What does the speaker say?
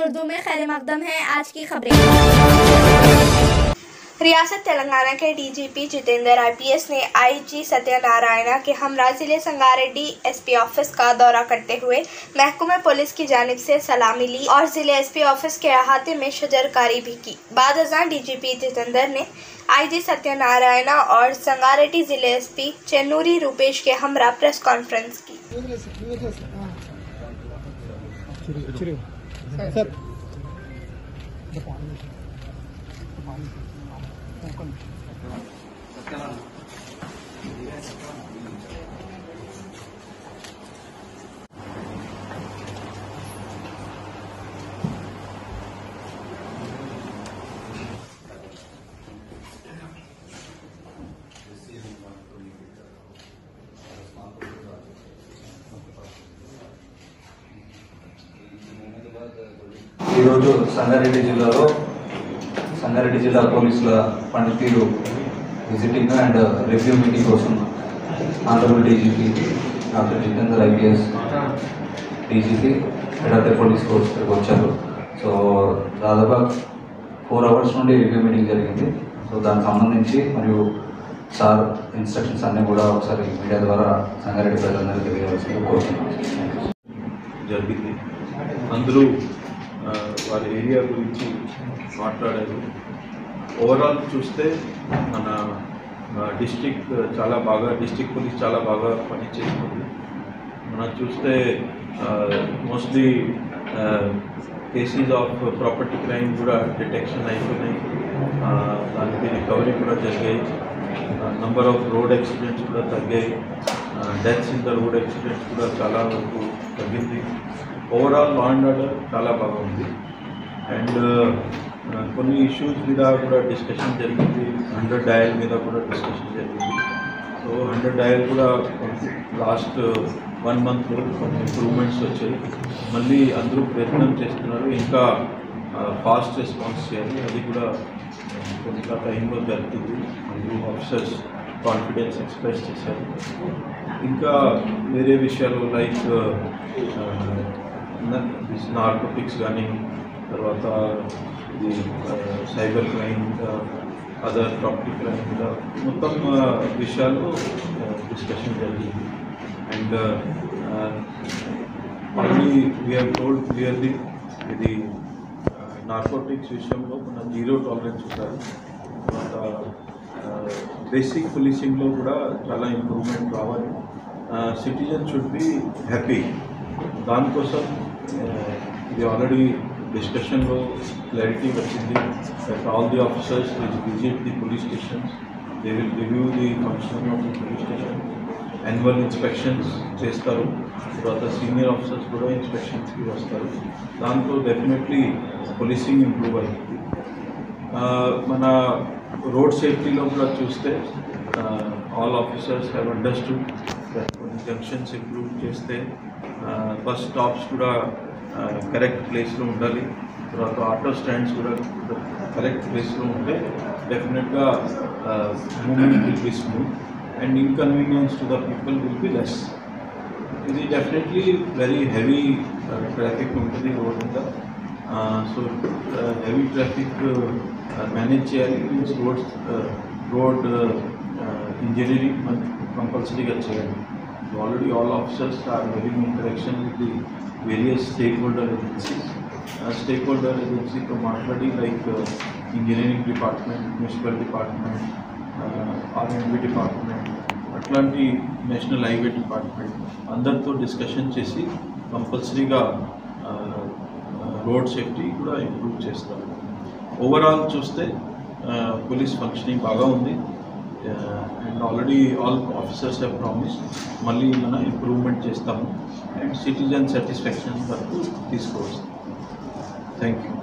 उर्दू में खैर मकदम है। आज की खबरें। रियासत तेलंगाना के डीजीपी जितेंद्र आईपीएस ने आईजी सत्यनारायण के हमरा जिले संगारेड्डी एसपी ऑफिस का दौरा करते हुए महकमे पुलिस की जानिब से सलामी ली और जिले एसपी ऑफिस के अहाते में शजरकारी भी की। बाद अज़ां डीजीपी जितेंद्र ने आईजी सत्यनारायण और संगारेड्डी जिले एसपी चेन्नूरी रूपेश के हमरा प्रेस कॉन्फ्रेंस की। ఈరోజు సంగారెడ్డి జిల్లా పోలీసుల పనితీరు విజిటింగ్ అండ్ రివ్యూ మీటింగ్ కోసం honourable DGP doctor Jitender IPS DGP head of the police force వచ్చారు. సో దాదాపు 4 hours నుండి రివ్యూ మీటింగ్ జరిగింది. సో దానికి సంబంధించి మరియు సార్ ఇన్స్ట్రక్షన్స్ అన్నీ కూడా ఒకసారి మీడియా ద్వారా సంగారెడ్డి ప్రజలందరికీ తెలియవలసింది కోరుతున్నాను. జరిగింది. అందరూ వారి ఏరియా గురించి మాట్లాడారు. ఓవరాల్ చూస్తే మన డిస్ట్రిక్ట్ పోలీస్ చాలా బాగా పనిచేస్తుంది. మనం చూస్తే mostly cases of property crime కూడా డిటెక్షన్ అయిపోయినాయి. దానికి రికవరీ కూడా జరిగాయి. నంబర్ ఆఫ్ రోడ్ యాక్సిడెంట్స్ కూడా తగ్గాయి. Deaths in the road accidents కూడా చాలా వరకు తగ్గింది. ఓవరాల్ లా అండ్ ఆర్డర్ చాలా బాగుంది. అండ్ కొన్ని ఇష్యూస్ మీద కూడా డిస్కషన్ జరిగింది. 100 డయల్ మీద కూడా డిస్కషన్ జరిగింది. సో 100 డయల్ కూడా లాస్ట్ 1 monthలో కొన్ని ఇంప్రూవ్మెంట్స్ వచ్చాయి. మళ్ళీ అందరూ ప్రయత్నం చేస్తున్నారు, ఇంకా ఫాస్ట్ రెస్పాన్స్ చేయాలి. అది కూడా కొంత టైంలో జరుగుతుంది. అందరూ ఆఫీసర్స్ కాన్ఫిడెన్స్ ఎక్స్ప్రెస్ చేశారు. ఇంకా వేరే విషయాలు లైక్ నార్కోటిక్స్ కానీ, తర్వాత ఇది cyber crime, other property crime కూడా మొత్తం విషయాలు డిస్కషన్ జరిగింది. అండ్ మళ్ళీ వీ హ్యావ్ టోల్డ్ క్లియర్లీ ఇది నార్కోటిక్స్ విషయంలో మన 0 టాలరెన్స్ ఉంటారు. తర్వాత బేసిక్ పోలీసింగ్లో కూడా చాలా ఇంప్రూవ్మెంట్ రావాలి. Citizen should be happy. దానికోసం ఇది ఆల్రెడీ డిస్కషన్లో క్లారిటీ వచ్చింది. That all the officers will visit the police stations, they will review the functioning of the police station, annual inspections చేస్తారు. తర్వాత సీనియర్ ఆఫీసర్స్ కూడా ఇన్స్పెక్షన్స్కి వస్తారు. దాంతో డెఫినెట్లీ పోలీసింగ్ ఇంప్రూవ్ అవుతుంది. మన రోడ్ సేఫ్టీలో కూడా చూస్తే ఆల్ ఆఫీసర్స్ హ్యావ్ అండర్స్టూడ్ కొన్ని జంక్షన్స్ ఇంప్రూవ్ చేస్తే బస్ స్టాప్స్ కూడా కరెక్ట్ ప్లేస్లో ఉండాలి. తర్వాత ఆటో స్టాండ్స్ కూడా కరెక్ట్ ప్లేస్లో ఉంటే డెఫినెట్గా movement will be smooth and inconvenience to the people will be less. ఇది డెఫినెట్లీ వెరీ హెవీ ట్రాఫిక్ ఉంటుంది రోడ్ మీద. సో హెవీ ట్రాఫిక్ మేనేజ్ చేయాలి. మీన్స్ రోడ్ ఇంజనీరింగ్ కంపల్సరీగా చేయాలి. Already all officers are having interaction with the various stakeholder agencies. Stakeholder agencyతో మాట్లాడి like engineering department, municipal department, R and B department, అట్లాంటి national highway department అందరితో discussion చేసి కంపల్సరీగా రోడ్ సేఫ్టీ కూడా ఇంప్రూవ్ చేస్తారు. ఓవరాల్ చూస్తే పోలీస్ ఫంక్షనింగ్ బాగా ఉంది. And already all officers have promise మళ్ళీ మనం ఇంప్రూవ్మెంట్ చేస్తాము అండ్ సిటిజన్ సాటిస్ఫాక్షన్ వరకు తీసుకోవచ్చు. Thank you.